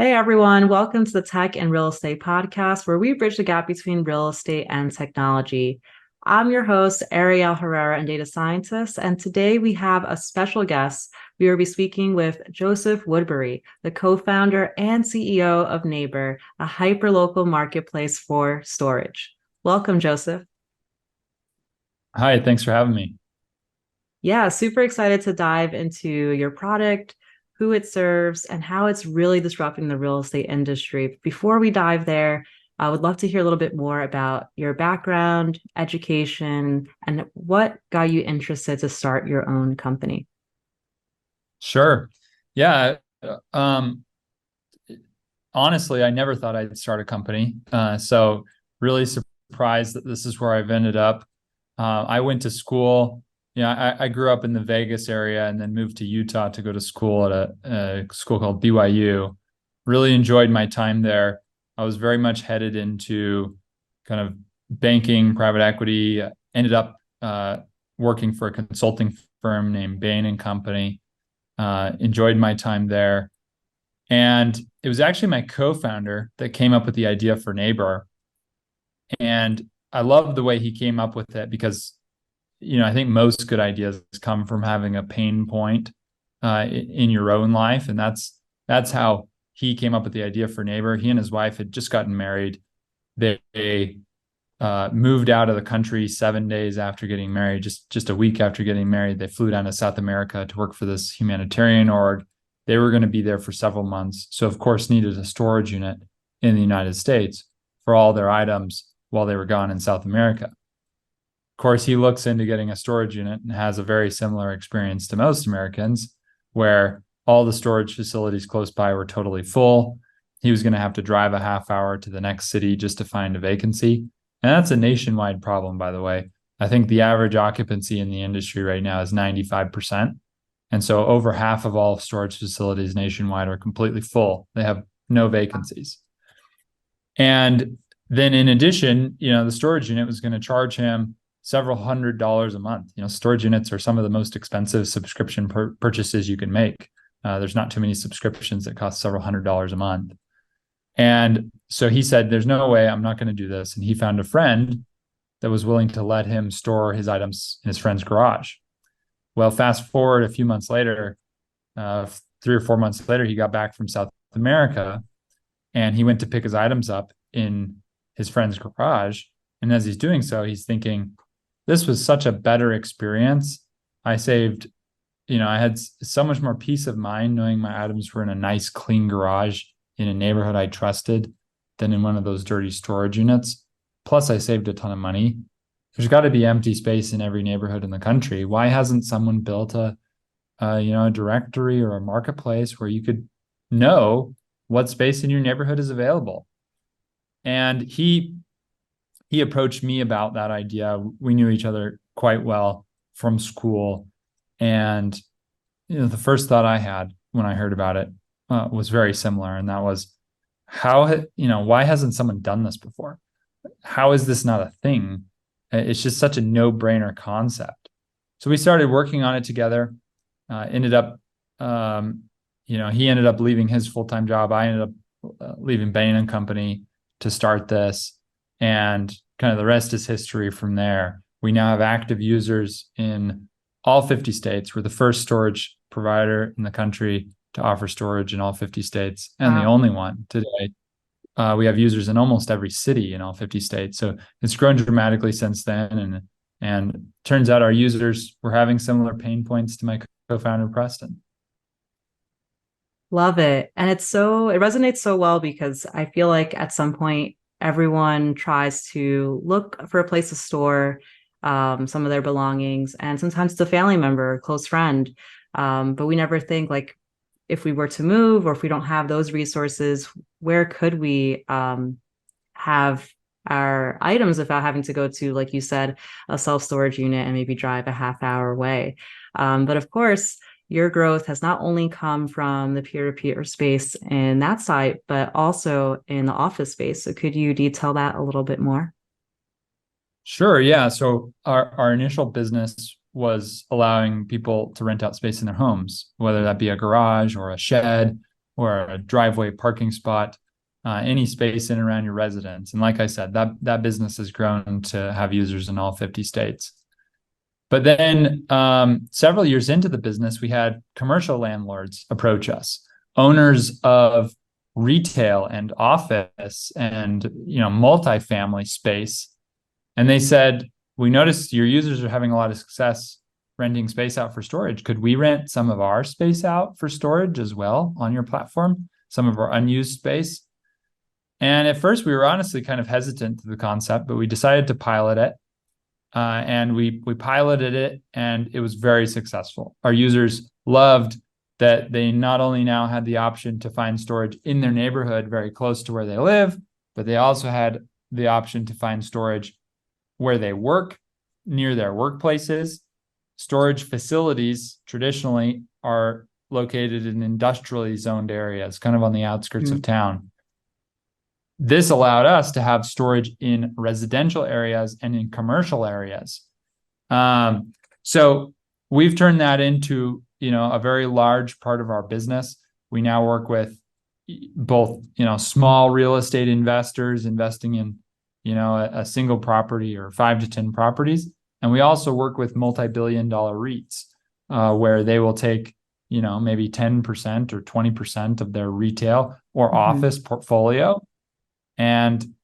Hey everyone, welcome to the Tech and Real Estate Podcast, where we bridge the gap between real estate and technology. I'm your host, Ariel Herrera, and data scientist, and today we have a special guest. We will be speaking with Joseph Woodbury, the co-founder and CEO of Neighbor, a hyperlocal marketplace for storage. Welcome, Joseph. Hi, thanks for having me. Yeah, super excited to dive into your product, who it serves, and how it's really disrupting the real estate industry. Before we dive there, I would love to hear a little bit more about your background, education, and what got you interested to start your own company. Sure. Yeah. Um, Honestly, I never thought I'd start a company. So really surprised that this is where I've ended up. I went to school. I grew up in the Vegas area and then moved to Utah to go to school at a school called BYU. Really enjoyed my time there. I was very much headed into kind of banking, private equity. Ended up working for a consulting firm named Bain and Company. Enjoyed my time there. And it was actually my co-founder that came up with the idea for Neighbor. And I love the way he came up with it because, I think most good ideas come from having a pain point in your own life. And that's how he came up with the idea for Neighbor. He and his wife had just gotten married. They moved out of the country 7 days after getting married, just a week after getting married. They flew down to South America to work for this humanitarian org. They were going to be there for several months. So, of course, needed a storage unit in the United States for all their items while they were gone in South America. Of course, he looks into getting a storage unit and has a very similar experience to most Americans, where all the storage facilities close by were totally full. He was going to have to drive a half hour to the next city just to find a vacancy. And that's a nationwide problem, by the way. I think the average occupancy in the industry right now is 95%. And so over half of all storage facilities nationwide are completely full. They have no vacancies. And then in addition, the storage unit was going to charge him several $100s a month. Storage units are some of the most expensive subscription purchases you can make. There's not too many subscriptions that cost several $100s a month. And so he said, there's no way I'm not going to do this. And he found a friend that was willing to let him store his items in his friend's garage. Well, fast forward a few months later, 3 or 4 months later, he got back from South America and he went to pick his items up in his friend's garage. And as he's doing so, he's thinking, this was such a better experience. I saved, I had so much more peace of mind knowing my items were in a nice, clean garage in a neighborhood I trusted than in one of those dirty storage units. Plus, I saved a ton of money. There's got to be empty space in every neighborhood in the country. Why hasn't someone built a directory or a marketplace where you could know what space in your neighborhood is available? And he approached me about that idea. We knew each other quite well from school. And the first thought I had when I heard about it was very similar. And that was, why hasn't someone done this before? How is this not a thing? It's just such a no-brainer concept. So we started working on it together. Ended up, he ended up leaving his full-time job. I ended up leaving Bain and Company to start this. And kind of the rest is history from there. We now have active users in all 50 states. We're the first storage provider in the country to offer storage in all 50 states and the only one today. We have users in almost every city in all 50 states. So it's grown dramatically since then. And turns out our users were having similar pain points to my co-founder, Preston. Love it. And it resonates so well because I feel like at some point, everyone tries to look for a place to store some of their belongings. And sometimes it's a family member, a close friend. But we never think like, if we were to move or if we don't have those resources, where could we have our items without having to go to, like you said, a self-storage unit and maybe drive a half hour away? But of course, your growth has not only come from the peer-to-peer space in that site, but also in the office space. So could you detail that a little bit more? Sure. Yeah. So our initial business was allowing people to rent out space in their homes, whether that be a garage or a shed or a driveway parking spot, any space in and around your residence. And like I said, that business has grown to have users in all 50 states. But then several years into the business, we had commercial landlords approach us, owners of retail and office and multifamily space. And they said, we noticed your users are having a lot of success renting space out for storage. Could we rent some of our space out for storage as well on your platform, some of our unused space? And at first, we were honestly kind of hesitant to the concept, but we decided to pilot it. And we piloted it, and it was very successful. Our users loved that they not only now had the option to find storage in their neighborhood very close to where they live, but they also had the option to find storage where they work, near their workplaces. Storage facilities traditionally are located in industrially zoned areas, kind of on the outskirts of town. This allowed us to have storage in residential areas and in commercial areas. So we've turned that into, a very large part of our business. We now work with both, small real estate investors investing in, a single property or 5 to 10 properties. And we also work with multi-billion-dollar REITs, where they will take, maybe 10% or 20% of their retail or office portfolio, and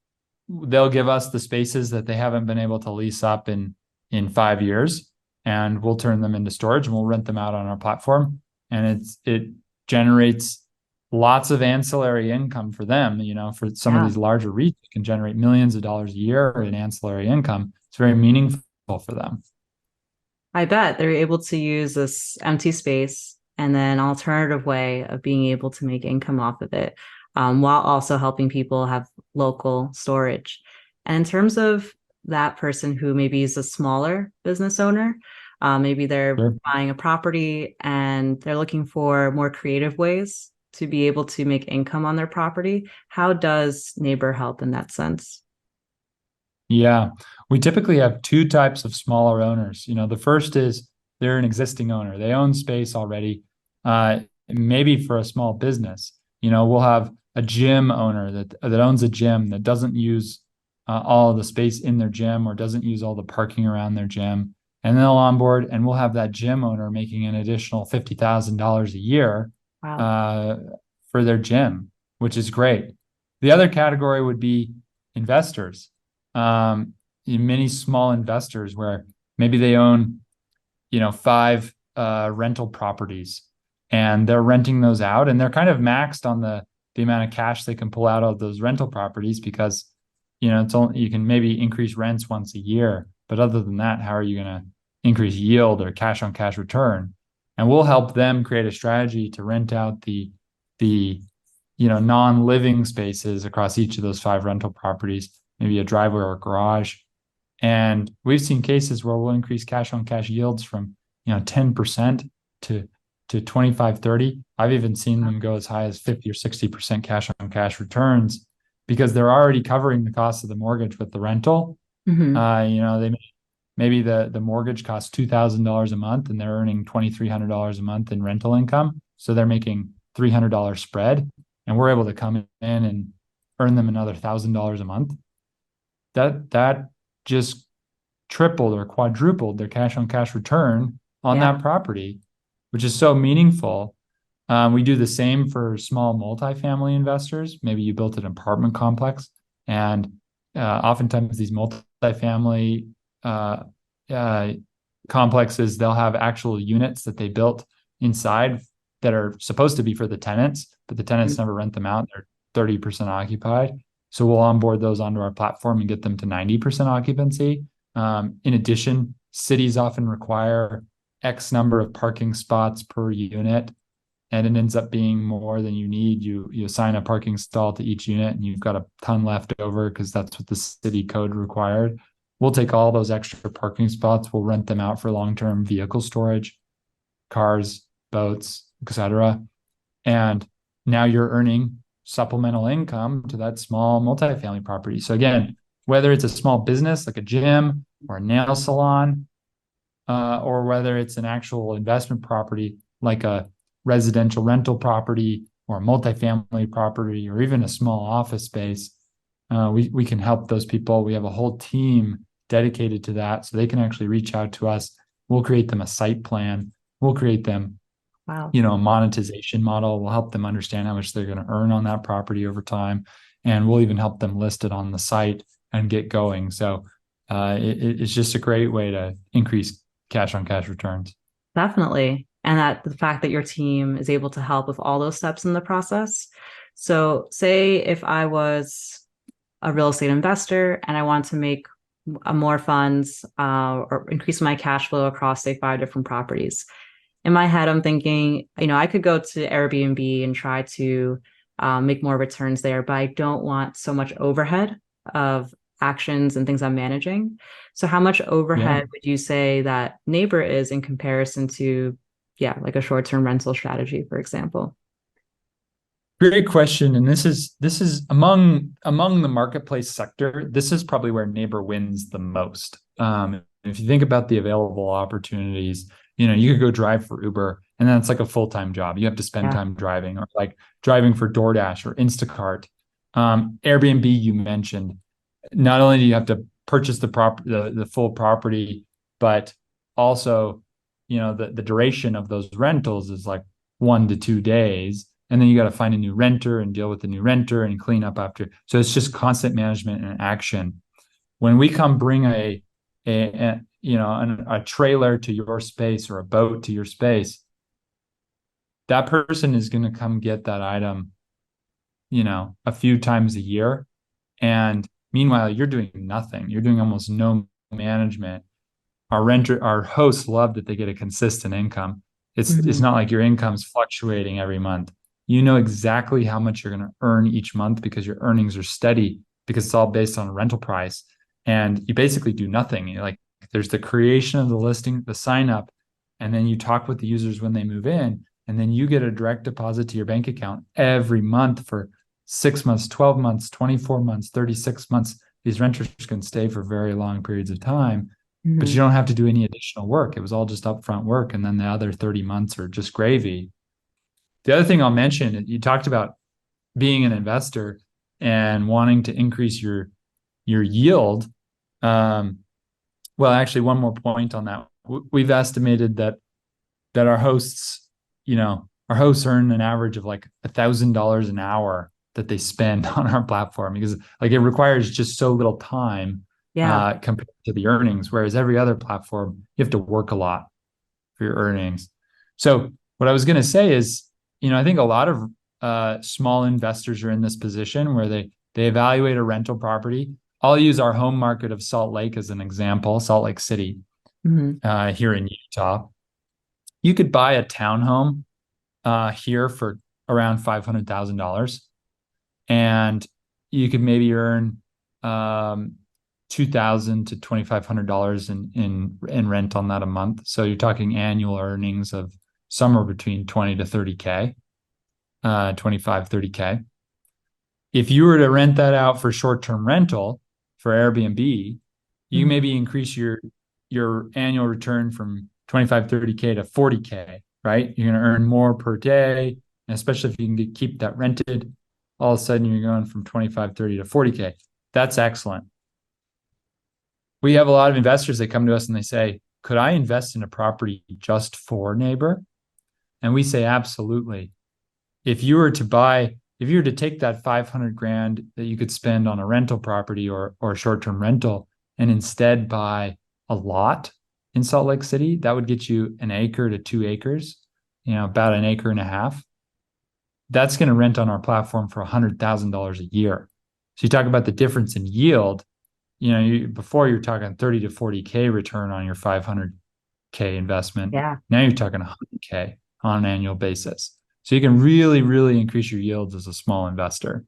they'll give us the spaces that they haven't been able to lease up in 5 years, and we'll turn them into storage and we'll rent them out on our platform. And it generates lots of ancillary income for them. For some of these larger REITs, it can generate millions of dollars a year in ancillary income. It's very meaningful for them. I bet they're able to use this empty space and then an alternative way of being able to make income off of it, while also helping people have local storage. And in terms of that person who maybe is a smaller business owner, maybe they're buying a property and they're looking for more creative ways to be able to make income on their property. How does Neighbor help in that sense? Yeah, we typically have two types of smaller owners. The first is they're an existing owner. They own space already, maybe for a small business. We'll have a gym owner that owns a gym that doesn't use all of the space in their gym or doesn't use all the parking around their gym. And they'll onboard, and we'll have that gym owner making an additional $50,000 a year for their gym, which is great. The other category would be investors. Many small investors where maybe they own, 5 rental properties, and they're renting those out, and they're kind of maxed on the amount of cash they can pull out of those rental properties because, it's only, you can maybe increase rents once a year, but other than that, how are you going to increase yield or cash on cash return? And we'll help them create a strategy to rent out the non-living spaces across each of those 5 rental properties, maybe a driveway or a garage. And we've seen cases where we'll increase cash on cash yields from 10% to 25, 30. I've even seen them go as high as 50 or 60% cash on cash returns because they're already covering the cost of the mortgage with the rental. Maybe the mortgage costs $2,000 a month and they're earning $2,300 a month in rental income. So they're making $300 spread, and we're able to come in and earn them another $1,000 a month. That just tripled or quadrupled their cash on cash return on that property, which is so meaningful. We do the same for small multifamily investors. Maybe you built an apartment complex, and oftentimes these multifamily complexes, they'll have actual units that they built inside that are supposed to be for the tenants, but the tenants never rent them out. They're 30% occupied. So we'll onboard those onto our platform and get them to 90% occupancy. In addition, cities often require X number of parking spots per unit, and it ends up being more than you need. You assign a parking stall to each unit, and you've got a ton left over because that's what the city code required. We'll take all those extra parking spots, we'll rent them out for long-term vehicle storage, cars, boats, etc. And now you're earning supplemental income to that small multifamily property. So again, whether it's a small business like a gym or a nail salon, or whether it's an actual investment property like a residential rental property or a multifamily property or even a small office space, we can help those people. We have a whole team dedicated to that, so they can actually reach out to us. We'll create them a site plan. We'll create them, Wow. a monetization model. We'll help them understand how much they're going to earn on that property over time, and we'll even help them list it on the site and get going. So it's just a great way to increase cash on cash returns. Definitely. And that the fact that your team is able to help with all those steps in the process. So, say if I was a real estate investor and I want to make more funds or increase my cash flow across, say, 5 different properties. In my head, I'm thinking, I could go to Airbnb and try to make more returns there, but I don't want so much overhead of actions and things I'm managing. So how much Yeah. overhead would you say that Neighbor is in comparison to, yeah, like a short-term rental strategy, for example? Great question. And this is among the marketplace sector, this is probably where Neighbor wins the most. If you think about the available opportunities, you could go drive for Uber, and then it's like a full-time job. You have to spend Yeah. time driving, or like driving for DoorDash or Instacart. Airbnb, you mentioned. Not only do you have to purchase the full property, but also, the duration of those rentals is like 1 to 2 days. And then you got to find a new renter and deal with the new renter and clean up after. So it's just constant management and action. When we come bring a trailer to your space or a boat to your space, that person is going to come get that item, a few times a year. And meanwhile, you're doing nothing. You're doing almost no management. Our hosts love that they get a consistent income. It's Mhm. not like your income's fluctuating every month. You know exactly how much you're going to earn each month because your earnings are steady, because it's all based on a rental price. And you basically do nothing. Like, there's the creation of the listing, the sign up, and then you talk with the users when they move in, and then you get a direct deposit to your bank account every month for 6 months, 12 months, 24 months, 36 months. These renters can stay for very long periods of time, but you Mhm. don't have to do any additional work. It was all just upfront work. And then the other 30 months are just gravy. The other thing I'll mention, you talked about being an investor and wanting to increase your yield. Um, well, actually, one more point on that. We've estimated that our hosts earn an average of like $1,000 an hour that they spend on our platform, because like it requires just so little time Yeah. compared to the earnings. Whereas every other platform, you have to work a lot for your earnings. So what I was going to say is, I think a lot of small investors are in this position where they evaluate a rental property. I'll use our home market of Salt Lake as an example, Salt Lake City, Mhm. here in Utah. You could buy a townhome here for around $500,000, and you could maybe earn 2,000 to $2,500 in rent on that a month. So you're talking annual earnings of somewhere between 20 to 30K, 25, 30K. If you were to rent that out for short-term rental for Airbnb, you Mhm. maybe increase your annual return from 25, 30K to 40K, right? You're going to earn more per day. And especially if you can keep that rented, all of a sudden you're going from 25, 30 to 40K. That's excellent. We have a lot of investors that come to us and they say, could I invest in a property just for Neighbor? And we say, absolutely. If you were to take that 500 grand that you could spend on a rental property or a short-term rental, and instead buy a lot in Salt Lake City, that would get you an acre to 2 acres, about an acre and a half. That's going to rent on our platform for $100,000 a year. So you talk about the difference in yield. Before you're talking 30 to 40K return on your 500K investment. Yeah. Now you're talking 100K on an annual basis. So you can really, really increase your yields as a small investor.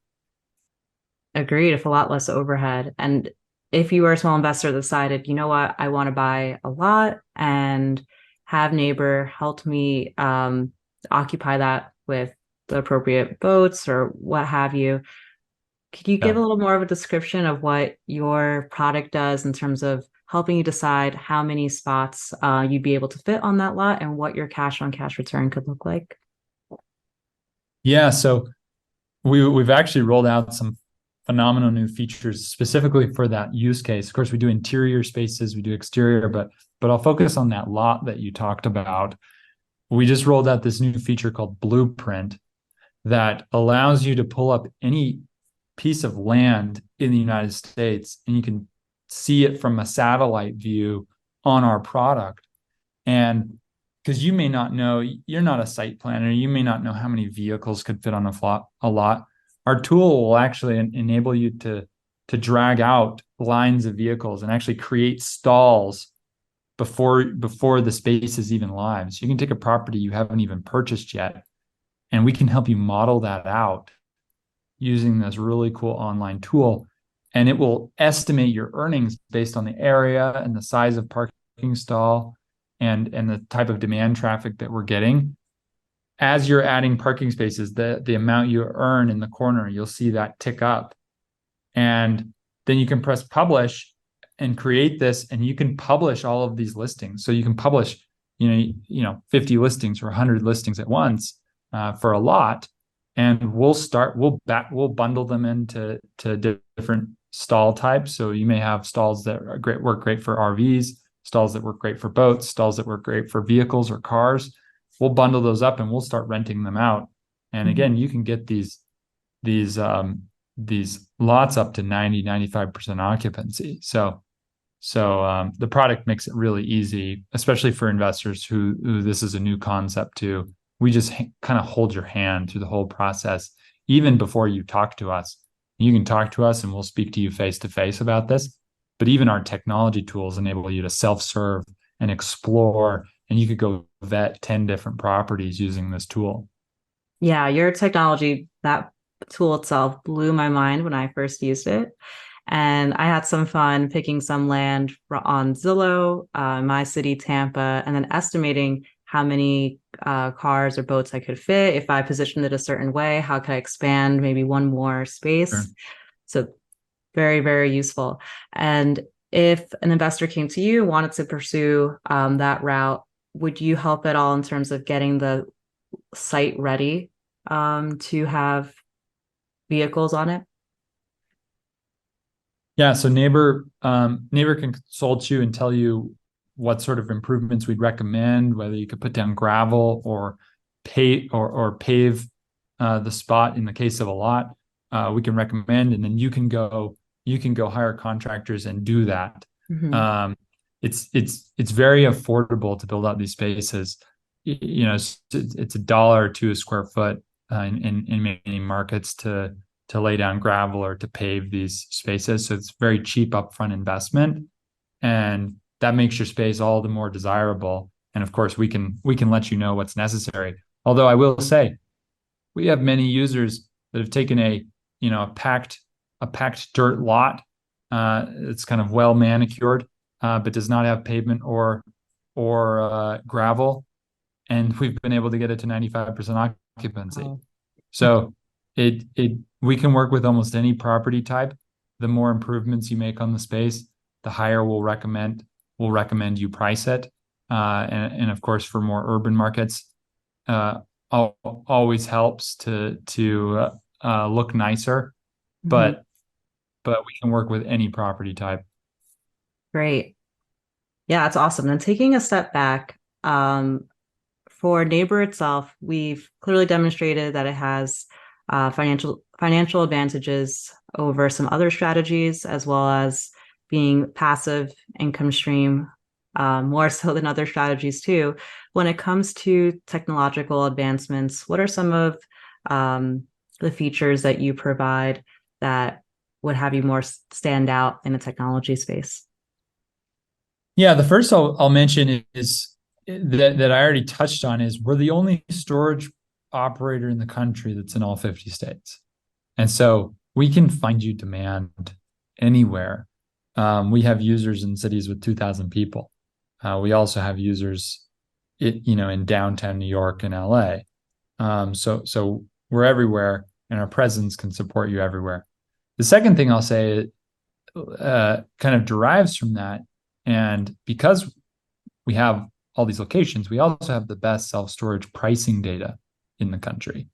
Agreed. If a lot less overhead. And if you were a small investor that decided, you know what, I want to buy a lot and have Neighbor help me occupy that with the appropriate boats or what have you. Could you give a Yeah. little more of a description of what your product does in terms of helping you decide how many spots you'd be able to fit on that lot and what your cash on cash return could look like? Yeah, so we've actually rolled out some phenomenal new features specifically for that use case. Of course, we do interior spaces, we do exterior, but I'll focus on that lot that you talked about. We just rolled out this new feature called Blueprint that allows you to pull up any piece of land in the United States and you can see it from a satellite view on our product. And because you may not know, you're not a site planner, you may not know how many vehicles could fit on a lot. Our tool will actually enable you to drag out lines of vehicles and actually create stalls before the space is even live. So you can take a property you haven't even purchased yet, and we can help you model that out using this really cool online tool. And it will estimate your earnings based on the area and the size of parking stall and the type of demand traffic that we're getting. As you're adding parking spaces, the amount you earn in the corner, you'll see that tick up. And then you can press publish and create this, and you can publish all of these listings. So you can publish, 50 listings or 100 listings at once for a lot, and we'll bundle them into different stall types. So you may have stalls that work great for RVs, stalls that work great for boats, stalls that work great for vehicles or cars. We'll bundle those up and we'll start renting them out. And again, you can get these lots up to 95% occupancy. So the product makes it really easy, especially for investors who this is a new concept to. We just kind of hold your hand through the whole process, even before you talk to us. You can talk to us and we'll speak to you face to face about this. But even our technology tools enable you to self-serve and explore, and you could go vet 10 different properties using this tool. Yeah, your technology, that tool itself blew my mind when I first used it. And I had some fun picking some land on Zillow, my city, Tampa, and then estimating how many cars or boats I could fit. If I positioned it a certain way, how could I expand maybe one more Sure. space? So very, very useful. And if an investor came to you, wanted to pursue that route, would you help at all in terms of getting the site ready to have vehicles on it? Yeah, so Neighbor can consult you and tell you what sort of improvements we'd recommend, whether you could put down gravel or pave the spot in the case of a lot. We can recommend, and then you can go hire contractors and do that. Mm-hmm. It's very affordable to build out these spaces. It's $1 or $2 a square foot in many markets to lay down gravel or to pave these spaces. So it's very cheap upfront investment, and that makes your space all the more desirable. And of course, we can let you know what's necessary. Although I will say, we have many users that have taken a packed dirt lot. It's kind of well manicured, but does not have pavement or gravel, and we've been able to get it to 95% occupancy. Oh. So we can work with almost any property type. The more improvements you make on the space, the higher we'll recommend you price it. And of course, for more urban markets, always helps to look nicer, Mm-hmm. but we can work with any property type. Great. Yeah, that's awesome. Then taking a step back, for Neighbor itself, we've clearly demonstrated that it has financial advantages over some other strategies, as well as being passive income stream, more so than other strategies too. When it comes to technological advancements, what are some of the features that you provide that would have you more stand out in a technology space? Yeah, the first I'll mention is that I already touched on is we're the only storage operator in the country that's in all 50 states. And so we can find you demand anywhere. We have users in cities with 2,000 people. We also have users in downtown New York and LA. So we're everywhere, and our presence can support you everywhere. The second thing I'll say kind of derives from that. And because we have all these locations, we also have the best self-storage pricing data in the country.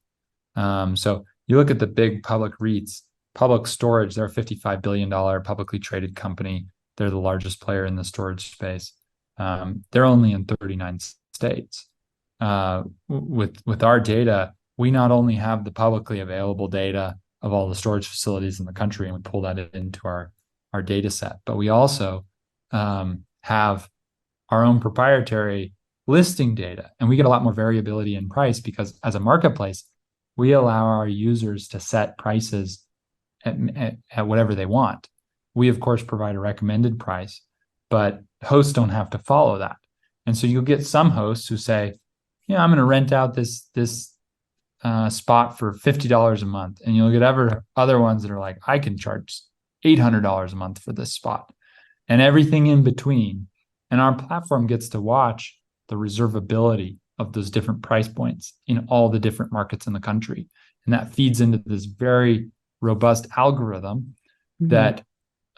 So you look at the big public REITs, Public Storage, they're a $55 billion publicly traded company. They're the largest player in the storage space. They're only in 39 states. With our data, we not only have the publicly available data of all the storage facilities in the country, and we pull that into our data set, but we also have our own proprietary listing data, and we get a lot more variability in price because as a marketplace, we allow our users to set prices at whatever they want. We, of course, provide a recommended price, but hosts don't have to follow that. And so you'll get some hosts who say, I'm going to rent out this spot for $50 a month. And you'll get other ones that are like, I can charge $800 a month for this spot, and everything in between. And our platform gets to watch the reservability of those different price points in all the different markets in the country. And that feeds into this very robust algorithm that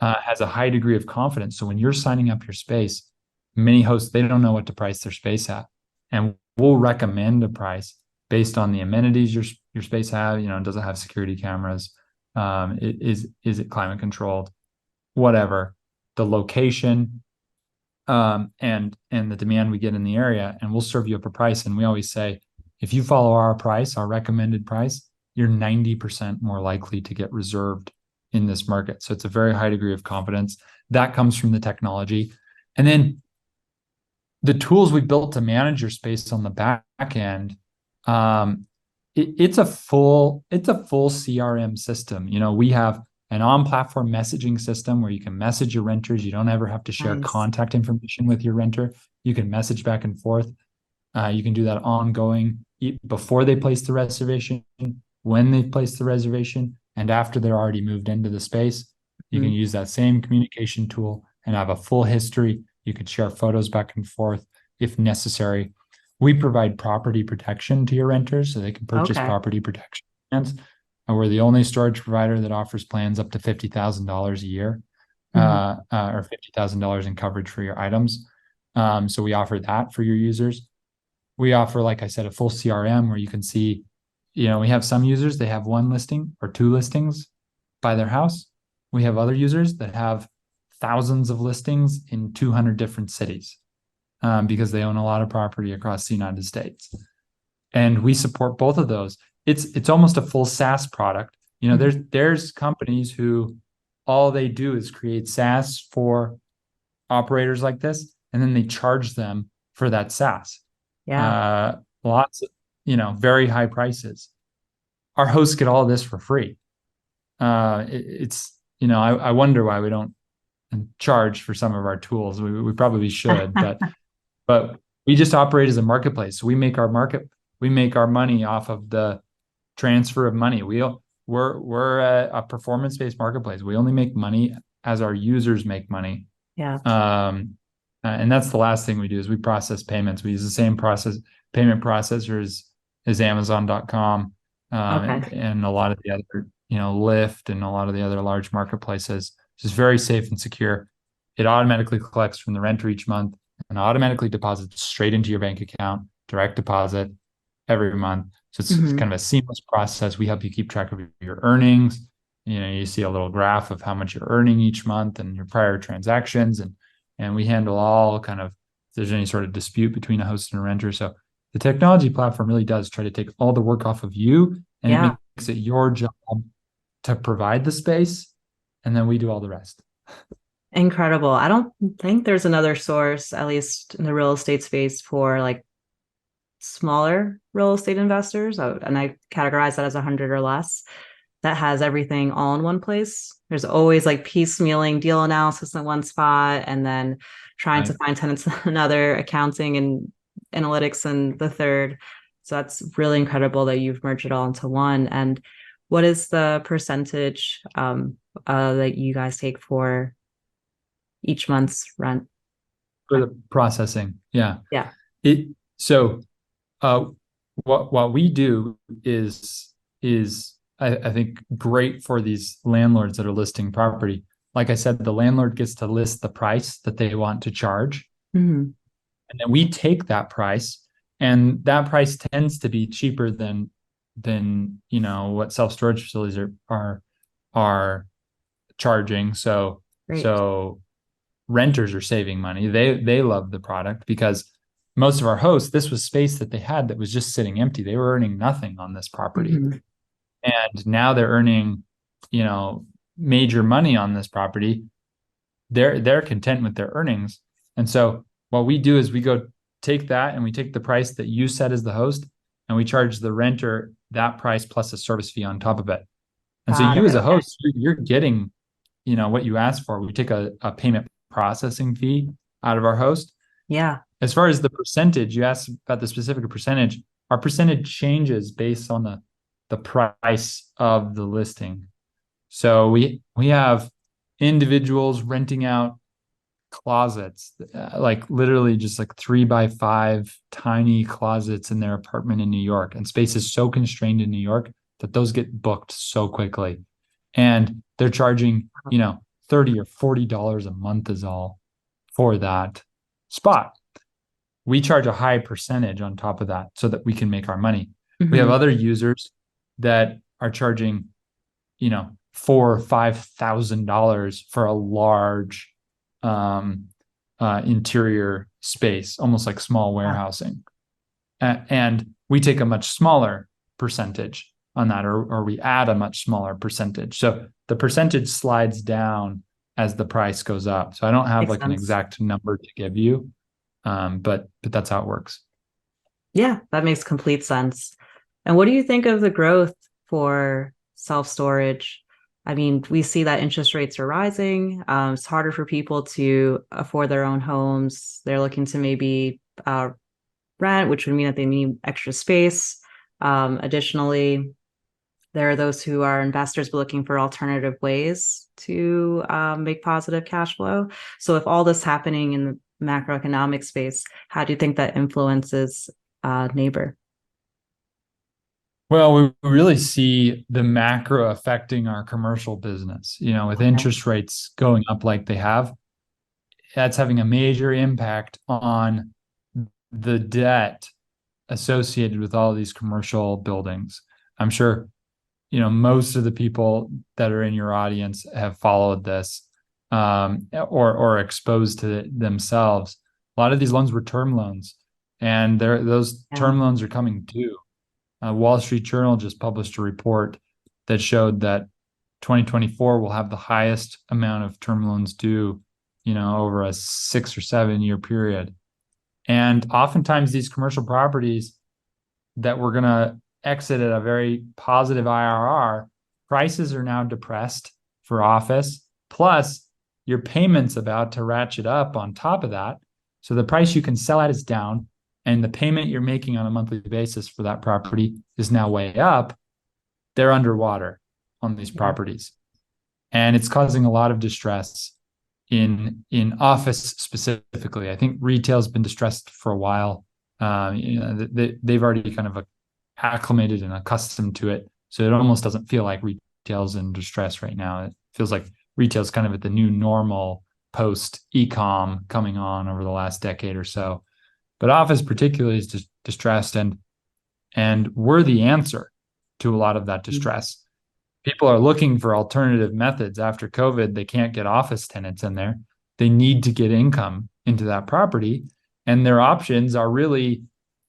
has a high degree of confidence. So when you're signing up your space, many hosts, they don't know what to price their space at. And we'll recommend a price based on the amenities your space have. Does it have security cameras? Is it climate controlled? Whatever. The location, and the demand we get in the area, and we'll serve you up a price. And we always say, if you follow our price, our recommended price, you're 90% more likely to get reserved in this market. So it's a very high degree of confidence that comes from the technology. And then the tools we built to manage your space on the back end, it's a full CRM system. We have an on-platform messaging system where you can message your renters. You don't ever have to share contact information with your renter. You can message back and forth. You can do that ongoing before they place the reservation, when they place the reservation, and after they're already moved into the space. You can use that same communication tool and have a full history. You could share photos back and forth if necessary. We provide property protection to your renters so they can purchase property protection plans. And we're the only storage provider that offers plans up to $50,000 a year, or $50,000 in coverage for your items. So we offer that for your users. We offer, like I said, a full CRM where you can see, we have some users, they have one listing or two listings by their house. We have other users that have thousands of listings in 200 different cities, because they own a lot of property across the United States. And we support both of those. It's almost a full SaaS product. There's companies who all they do is create SaaS for operators like this, and then they charge them for that SaaS. Lots of, very high prices. Our hosts get all of this for free. I wonder why we don't charge for some of our tools. We probably should, but we just operate as a marketplace. So we make our money off of the transfer of money. We're a performance-based marketplace. We only make money as our users make money. And that's the last thing we do is we process payments. We use the same payment processors as Amazon.com, and a lot of the other, Lyft and a lot of the other large marketplaces. It's just very safe and secure. It automatically collects from the renter each month and automatically deposits straight into your bank account, direct deposit every month. So it's kind of a seamless process. We help you keep track of your earnings. You see a little graph of how much you're earning each month and your prior transactions. And we handle all kind of, if there's any sort of dispute between a host and a renter. So the technology platform really does try to take all the work off of you, and it makes it your job to provide the space. And then we do all the rest. Incredible. I don't think there's another source, at least in the real estate space, for like smaller real estate investors. And I categorize that as 100 or less, that has everything all in one place. There's always like piecemealing deal analysis in one spot, and then trying to find tenants in another, accounting and analytics in the third. So that's really incredible that you've merged it all into one. And what is the percentage that you guys take for each month's rent? For the processing. Yeah. Yeah. What we do is I think great for these landlords that are listing property. Like I said, the landlord gets to list the price that they want to charge. And then we take that price, and that price tends to be cheaper than than what self-storage facilities are charging. Great. So renters are saving money. They love the product because most of our hosts, this was space that they had that was just sitting empty. They were earning nothing on this property. Mhm. And now they're earning, major money on this property. They're content with their earnings. And so what we do is we go take that and we take the price that you set as the host and we charge the renter that price plus a service fee on top of it. And so Got you it. as a Okay. host, you're getting, what you asked for. We take a payment processing fee out of our host. Yeah. As far as the percentage, you asked about the specific percentage. Our percentage changes based on the price of the listing. So we have individuals renting out closets, like literally just like 3x5 tiny closets in their apartment in New York. And space is so constrained in New York that those get booked so quickly. And they're charging, $30 or $40 a month is all for that spot. We charge a high percentage on top of that so that we can make our money. We have Mhm. other users that are charging, $4,000 or $5,000 for a large interior space, almost like small Yeah. warehousing. And we take a much smaller percentage on that, or we add a much smaller percentage. So the percentage slides down as the price goes up. So I don't have Makes like an sense. exact number to give you, but that's how it works. Yeah, that makes complete sense. And what do you think of the growth for self-storage? I mean, we see that interest rates are rising. It's harder for people to afford their own homes. They're looking to maybe rent, which would mean that they need extra space. Additionally, there are those who are investors but looking for alternative ways to make positive cash flow. So, if all this happening in the macroeconomic space, how do you think that influences neighbor? Well, we really see the macro affecting our commercial business. With Okay. interest rates going up like they have, that's having a major impact on the debt associated with all of these commercial buildings. I'm sure, most of the people that are in your audience have followed this, or exposed to it themselves. A lot of these loans were term loans, and those Yeah. term loans are coming due. Wall Street Journal just published a report that showed that 2024 will have the highest amount of term loans due, over a 6 or 7 year period. And oftentimes these commercial properties that we're going to exit at a very positive IRR, prices are now depressed for office. Plus, your payment's about to ratchet up on top of that. So the price you can sell at is down, and the payment you're making on a monthly basis for that property is now way up. They're underwater on these Yeah. properties. And it's causing a lot of distress in office specifically. I think retail's been distressed for a while. They've already kind of acclimated and accustomed to it, so it almost doesn't feel like retail's in distress right now. It feels like retail's kind of at the new normal post e-com coming on over the last decade or so. But office particularly is distressed, and we're the answer to a lot of that Mhm. distress. People are looking for alternative methods. After COVID, they can't get office tenants in there. They need to get income into that property. And their options are really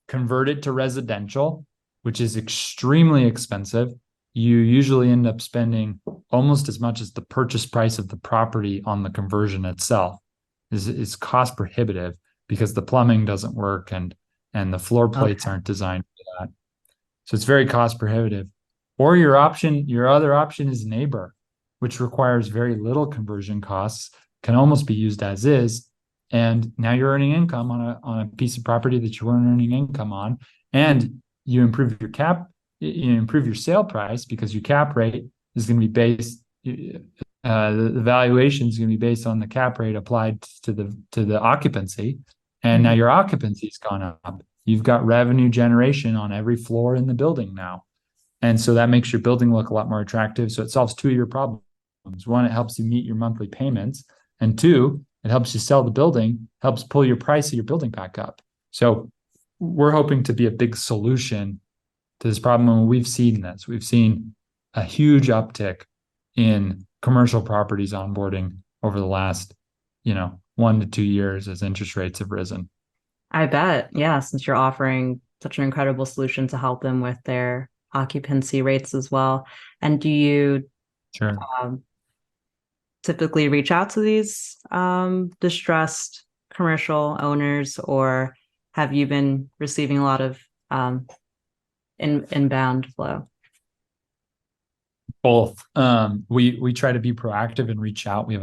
convert it to residential, which is extremely expensive. You usually end up spending almost as much as the purchase price of the property on the conversion itself. Is cost prohibitive because the plumbing doesn't work and the floor plates Okay. aren't designed for that. So it's very cost prohibitive. Or your other option is neighbor, which requires very little conversion costs, can almost be used as is. And now you're earning income on a piece of property that you weren't earning income on. And you improve you improve your sale price because your cap rate is going to be based, the valuation is going to be based on the cap rate applied to the occupancy. And now Mhm. your occupancy's gone up. You've got revenue generation on every floor in the building now. And so that makes your building look a lot more attractive. So it solves two of your problems. One, it helps you meet your monthly payments. And two, it helps you sell the building, helps pull your price of your building back up. So we're hoping to be a big solution to this problem. And we've seen this. We've seen a huge uptick in commercial properties onboarding over the last, 1 to 2 years as interest rates have risen. I bet, yeah, since you're offering such an incredible solution to help them with their occupancy rates as well. And do you Sure. um, typically reach out to these distressed commercial owners, or have you been receiving a lot of inbound flow? Both. We try to be proactive and reach out. We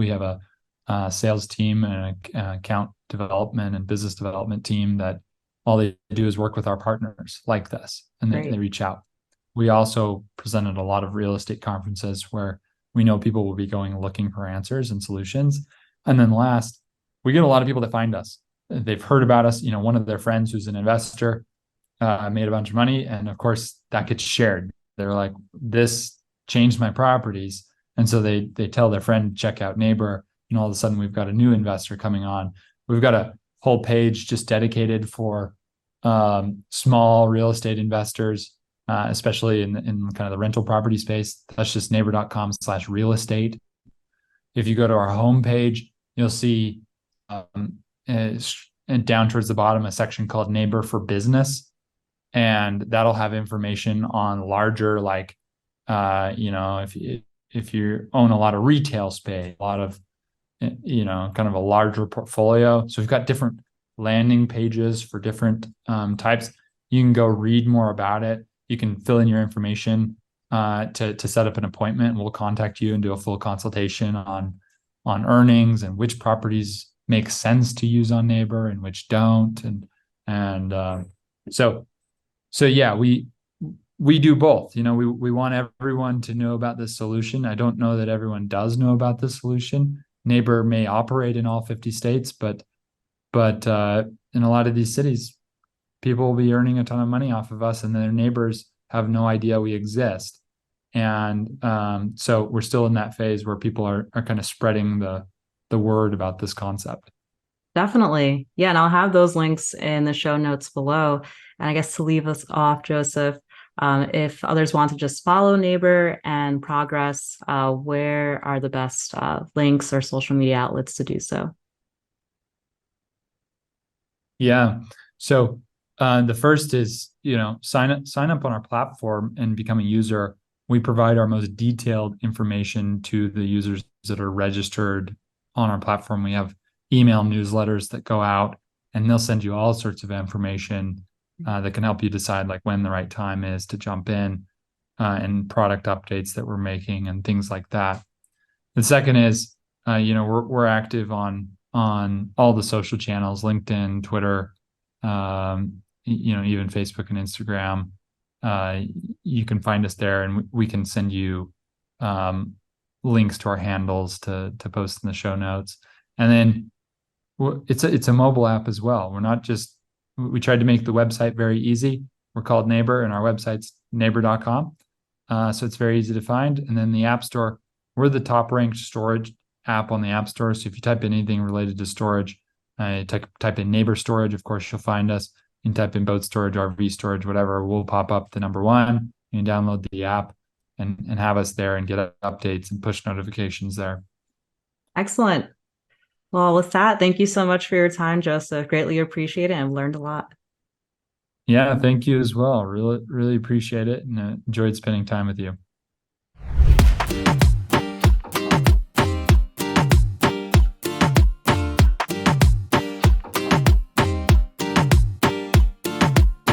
have a sales team and an account development and business development team that all they do is work with our partners like this, and they Great. reach out. We also presented a lot of real estate conferences where we know people will be going looking for answers and solutions. And then last, we get a lot of people that find us. They've heard about us. One of their friends who's an investor made a bunch of money, and of course that gets shared. They're like, "This changed my properties," and so they tell their friend, "Check out Neighbor." And all of a sudden, we've got a new investor coming on. We've got a whole page just dedicated for small real estate investors, especially in kind of the rental property space. That's just neighbor.com/real estate. If you go to our homepage, you'll see and down towards the bottom a section called Neighbor for Business, and that'll have information on larger, like if you own a lot of retail space, a lot of kind of a larger portfolio. So we've got different landing pages for different types. You can go read more about it. You can fill in your information to set up an appointment. We'll contact you and do a full consultation on earnings and which properties make sense to use on Neighbor and which don't. And so yeah, we do both. We want everyone to know about this solution. I don't know that everyone does know about this solution. Neighbor may operate in all 50 states, but in a lot of these cities, people will be earning a ton of money off of us, and their neighbors have no idea we exist. And so we're still in that phase where people are kind of spreading the word about this concept. Definitely. Yeah, and I'll have those links in the show notes below. And I guess to leave us off, Joseph, if others want to just follow Neighbor and progress, where are the best links or social media outlets to do so? Yeah. So the first is, sign up on our platform and become a user. We provide our most detailed information to the users that are registered on our platform. We have email newsletters that go out, and they'll send you all sorts of information that can help you decide like when the right time is to jump in, and product updates that we're making and things like that. The second is, we're active on all the social channels, LinkedIn, Twitter, even Facebook and Instagram. You can find us there, and we can send you links to our handles to post in the show notes. And then it's a mobile app as well. We tried to make the website very easy. We're called Neighbor, and our website's neighbor.com. So it's very easy to find. And then the App Store, we're the top ranked storage app on the App Store. So if you type in anything related to storage, type in Neighbor storage, of course, you'll find us. You can type in boat storage, RV storage, whatever, we'll pop up the number one. You can download the app and have us there and get updates and push notifications there. Excellent. Well, with that, thank you so much for your time, Joseph. Greatly appreciate it and learned a lot. Yeah, thank you as well. Really, really appreciate it, and enjoyed spending time with you.